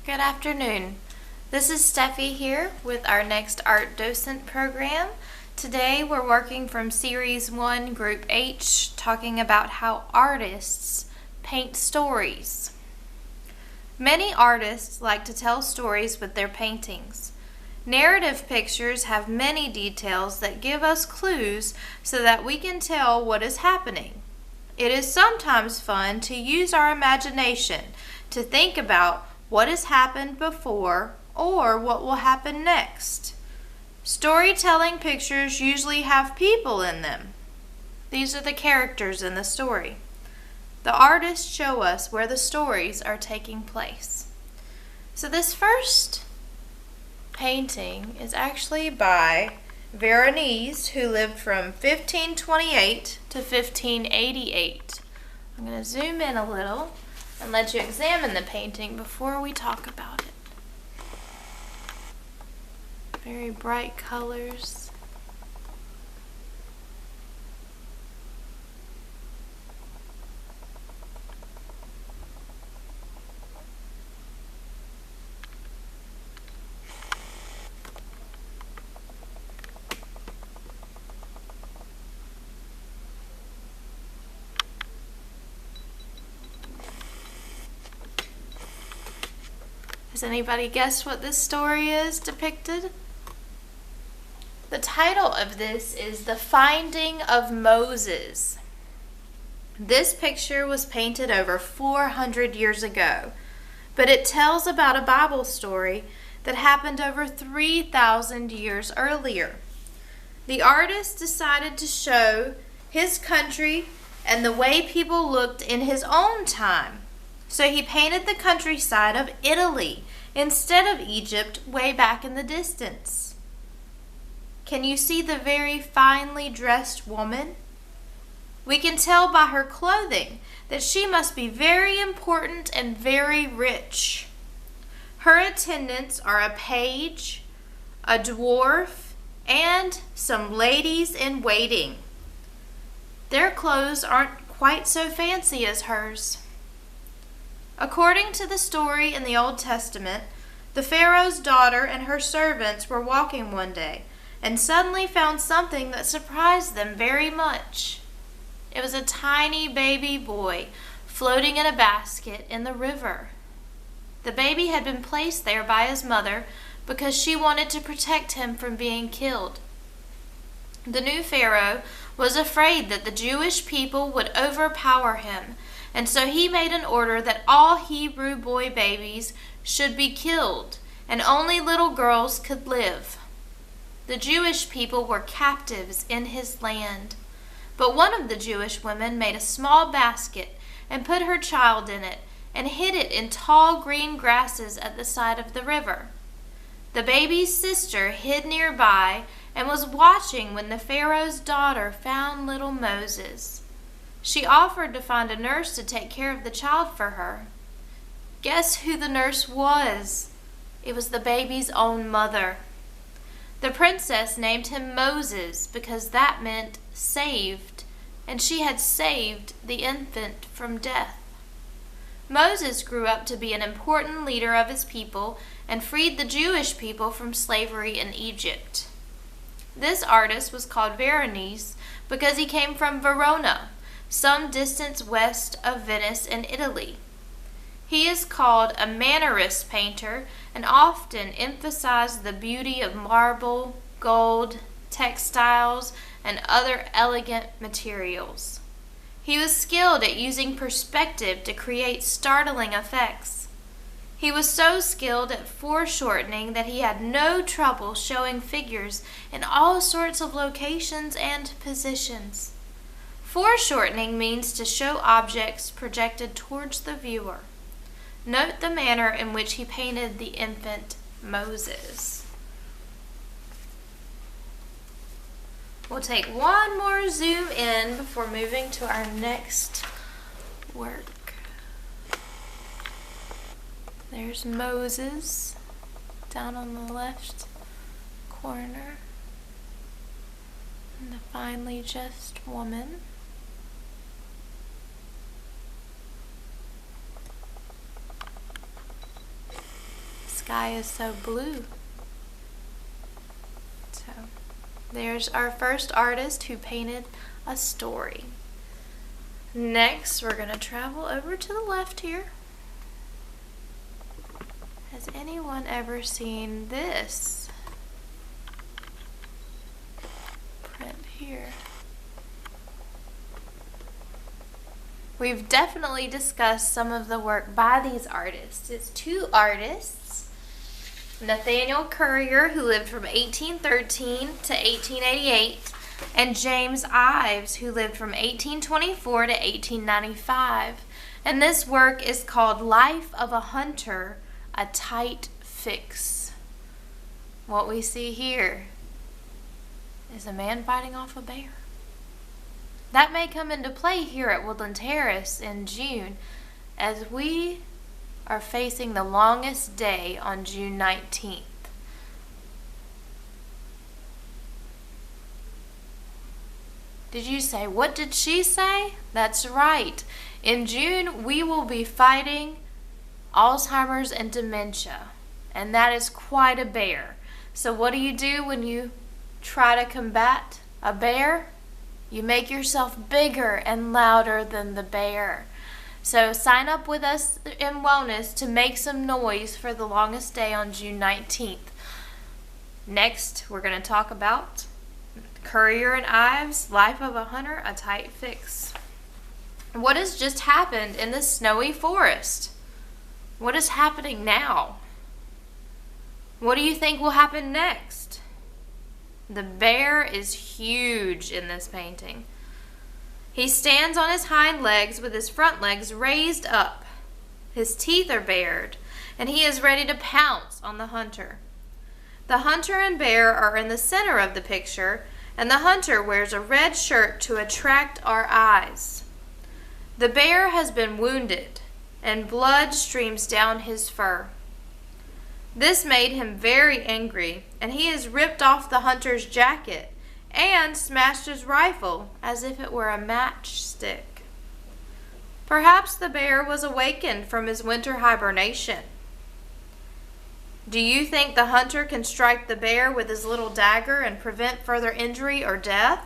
Good afternoon. This is Steffi here with our next Art Docent program. Today we're working from Series 1, Group H, talking about how artists paint stories. Many artists like to tell stories with their paintings. Narrative pictures have many details that give us clues so that we can tell what is happening. It is sometimes fun to use our imagination to think about what has happened before or what will happen next. Storytelling pictures usually have people in them. These are the characters in the story. The artists show us where the stories are taking place. So this first painting is actually by Veronese, who lived from 1528 to 1588. I'm going to zoom in a little and let you examine the painting before we talk about it. Very bright colors. Has anybody guessed what this story is depicted? The title of this is The Finding of Moses. This picture was painted over 400 years ago, but it tells about a Bible story that happened over 3,000 years earlier. The artist decided to show his country and the way people looked in his own time. So he painted the countryside of Italy instead of Egypt way back in the distance. Can you see the very finely dressed woman? We can tell by her clothing that she must be very important and very rich. Her attendants are a page, a dwarf, and some ladies in waiting. Their clothes aren't quite so fancy as hers. According to the story in the Old Testament, the Pharaoh's daughter and her servants were walking one day and suddenly found something that surprised them very much. It was a tiny baby boy floating in a basket in the river. The baby had been placed there by his mother because she wanted to protect him from being killed. The new Pharaoh was afraid that the Jewish people would overpower him, and so he made an order that all Hebrew boy babies should be killed, and only little girls could live. The Jewish people were captives in his land, but one of the Jewish women made a small basket and put her child in it and hid it in tall green grasses at the side of the river. The baby's sister hid nearby and was watching when the Pharaoh's daughter found little Moses. She offered to find a nurse to take care of the child for her. Guess who the nurse was? It was the baby's own mother. The princess named him Moses because that meant saved, and she had saved the infant from death. Moses grew up to be an important leader of his people and freed the Jewish people from slavery in Egypt. This artist was called Veronese because he came from Verona, some distance west of Venice in Italy. He is called a Mannerist painter and often emphasized the beauty of marble, gold, textiles, and other elegant materials. He was skilled at using perspective to create startling effects. He was so skilled at foreshortening that he had no trouble showing figures in all sorts of locations and positions. Foreshortening means to show objects projected towards the viewer. Note the manner in which he painted the infant Moses. We'll take one more zoom in before moving to our next work. There's Moses down on the left corner, and the finely dressed woman. sky is so blue. So there's our first artist who painted a story. Next, we're going to travel over to the left here. Has anyone ever seen this print here? We've definitely discussed some of the work by these artists. It's two artists, Nathaniel Currier, who lived from 1813 to 1888, and James Ives, who lived from 1824 to 1895. And this work is called Life of a Hunter, a Tight Fix. What we see here is a man fighting off a bear. That may come into play here at Woodland Terrace in June as we are facing the longest day on June 19th. Did you say, what did she say? That's right. In June, we will be fighting Alzheimer's and dementia, and that is quite a bear. So what do you do when you try to combat a bear? You make yourself bigger and louder than the bear. So sign up with us in Wellness to make some noise for the longest day on June 19th. Next, we're going to talk about Currier and Ives, Life of a Hunter, a Tight Fix. What has just happened in the snowy forest? What is happening now? What do you think will happen next? The bear is huge in this painting. He stands on his hind legs with his front legs raised up. His teeth are bared, and he is ready to pounce on the hunter. The hunter and bear are in the center of the picture, and the hunter wears a red shirt to attract our eyes. The bear has been wounded, and blood streams down his fur. This made him very angry, and he has ripped off the hunter's jacket and smashed his rifle as if it were a matchstick. Perhaps the bear was awakened from his winter hibernation. Do you think the hunter can strike the bear with his little dagger and prevent further injury or death?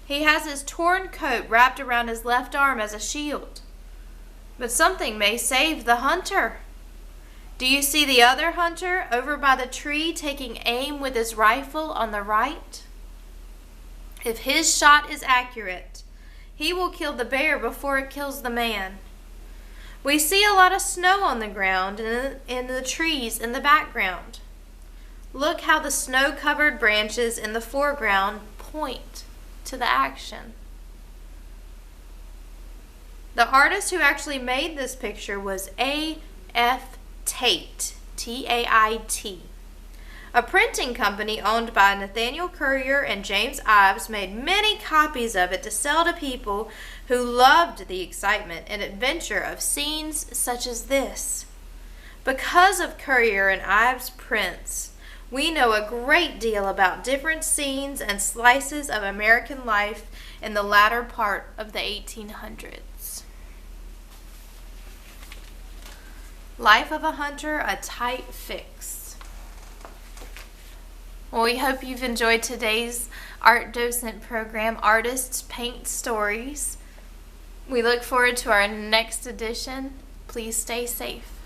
He has his torn coat wrapped around his left arm as a shield. But something may save the hunter. Do you see the other hunter over by the tree taking aim with his rifle on the right? If his shot is accurate, he will kill the bear before it kills the man. We see a lot of snow on the ground and in the trees in the background. Look how the snow-covered branches in the foreground point to the action. The artist who actually made this picture was A.F. Tate, T-A-I-T. A printing company owned by Nathaniel Currier and James Ives made many copies of it to sell to people who loved the excitement and adventure of scenes such as this. Because of Currier and Ives' prints, we know a great deal about different scenes and slices of American life in the latter part of the 1800s. Life of a Hunter, a Tight Fix. Well, we hope you've enjoyed today's Art Docent program, Artists Paint Stories. We look forward to our next edition. Please stay safe.